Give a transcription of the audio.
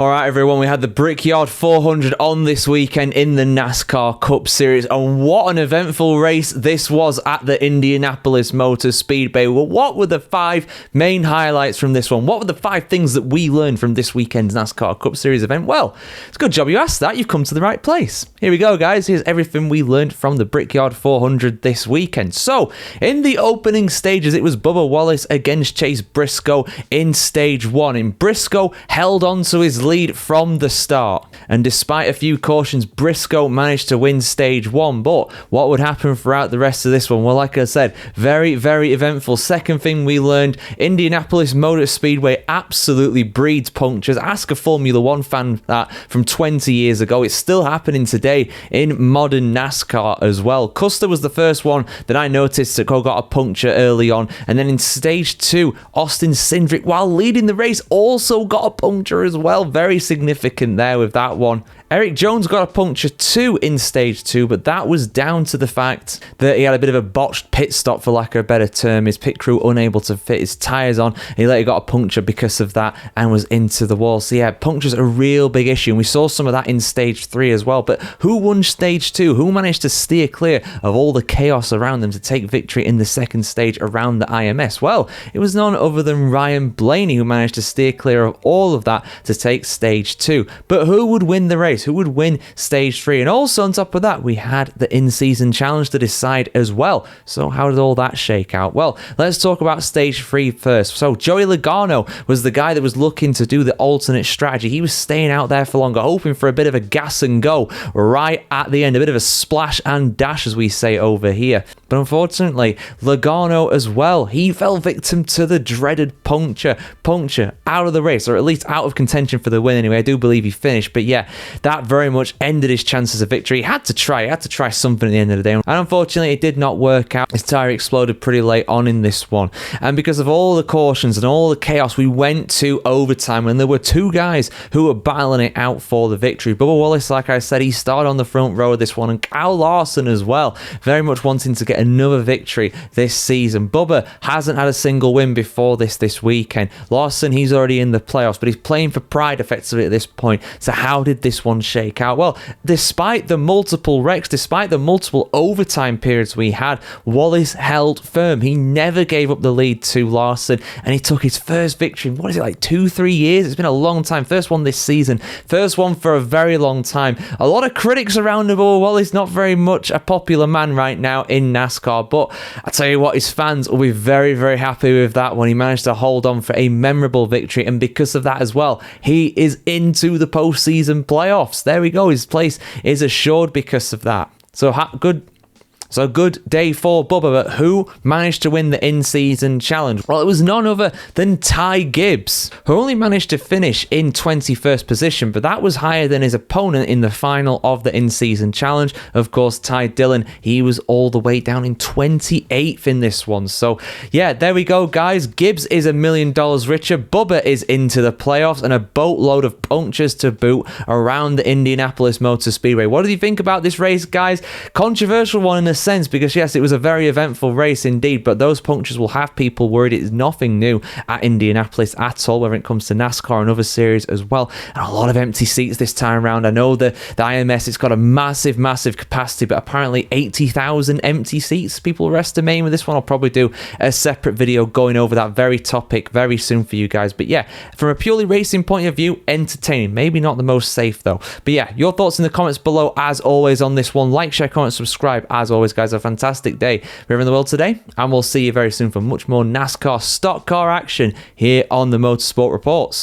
All right, everyone, we had the Brickyard 400 on this weekend in the NASCAR Cup Series, and what an eventful race this was at the Indianapolis Motor Speedway. Well, what were the 5 main highlights from this one? What were the 5 things that we learned from this weekend's NASCAR Cup Series event? Well, it's a good job you asked that. You've come to the right place. Here we go, guys. Here's everything we learned from the Brickyard 400 this weekend. So, in the opening stages, it was Bubba Wallace against Chase Briscoe in stage 1, and Briscoe held on to his lead from the start, and despite a few cautions, Briscoe managed to win stage 1. But what would happen throughout the rest of this one? Well, like I said, very, very eventful. Second thing we learned, Indianapolis Motor Speedway absolutely breeds punctures. Ask a Formula 1 fan that from 20 years ago. It's still happening today in modern NASCAR as well. Custer was the first one that I noticed that got a puncture early on, and then in stage 2, Austin Cindric, while leading the race, also got a puncture as well. Very significant there with that one. Eric Jones got a puncture too in stage 2, but that was down to the fact that he had a bit of a botched pit stop, for lack of a better term. His pit crew unable to fit his tyres on. He later got a puncture because of that and was into the wall. So yeah, punctures are a real big issue, and we saw some of that in stage 3 as well. But who won stage 2? Who managed to steer clear of all the chaos around them to take victory in the second stage around the IMS? Well, it was none other than Ryan Blaney who managed to steer clear of all of that to take stage 2. But who would win the race? Who would win stage 3? And also on top of that, we had the in-season challenge to decide as well. So how did all that shake out? Well, let's talk about stage 3 first. So Joey Logano was the guy that was looking to do the alternate strategy. He was staying out there for longer, hoping for a bit of a gas and go right at the end, a bit of a splash and dash, as we say over here. But unfortunately, Logano as well, he fell victim to the dreaded puncture out of the race, or at least out of contention for the win anyway. I do believe he finished, but yeah, that very much ended his chances of victory. He had to try something at the end of the day, and unfortunately it did not work out. His tyre exploded pretty late on in this one, and because of all the cautions and all the chaos, we went to overtime, and there were 2 guys who were battling it out for the victory. Bubba Wallace, like I said, he started on the front row of this one, and Kyle Larson as well, very much wanting to get another victory this season. Bubba hasn't had a single win before this weekend. Larson, he's already in the playoffs, but he's playing for pride effectively at this point. So how did this one shake out? Well, despite the multiple wrecks, despite the multiple overtime periods we had, Wallace held firm. He never gave up the lead to Larson, and he took his first victory in, what is it, like 2-3 years? It's been a long time. First one this season, first one for a very long time. A lot of critics around him. Wallace not very much a popular man right now in NASCAR, but I tell you what, his fans will be very, very happy with that one. He managed to hold on for a memorable victory, and because of that as well, he is into the postseason playoffs. There we go. His place is assured because of that. So good day for Bubba, but who managed to win the in-season challenge? Well, it was none other than Ty Gibbs, who only managed to finish in 21st position, but that was higher than his opponent in the final of the in-season challenge. Of course, Ty Dillon, he was all the way down in 28th in this one. So yeah, there we go, guys. Gibbs is $1 million richer. Bubba is into the playoffs, and a boatload of punctures to boot around the Indianapolis Motor Speedway. What do you think about this race, guys? Controversial one in a sense, because yes, it was a very eventful race indeed, but those punctures will have people worried. It is nothing new at Indianapolis at all when it comes to NASCAR and other series as well, and a lot of empty seats this time around. I know the IMS, it's got a massive capacity, but apparently 80,000 empty seats people are estimating with this one. I'll probably do a separate video going over that very topic very soon for you guys. But yeah, from a purely racing point of view, entertaining, maybe not the most safe though. But yeah, your thoughts in the comments below as always on this one. Like, share, comment, subscribe as always, guys. A fantastic day wherever in the world today, and we'll see you very soon for much more NASCAR stock car action here on the Motorsport Reports.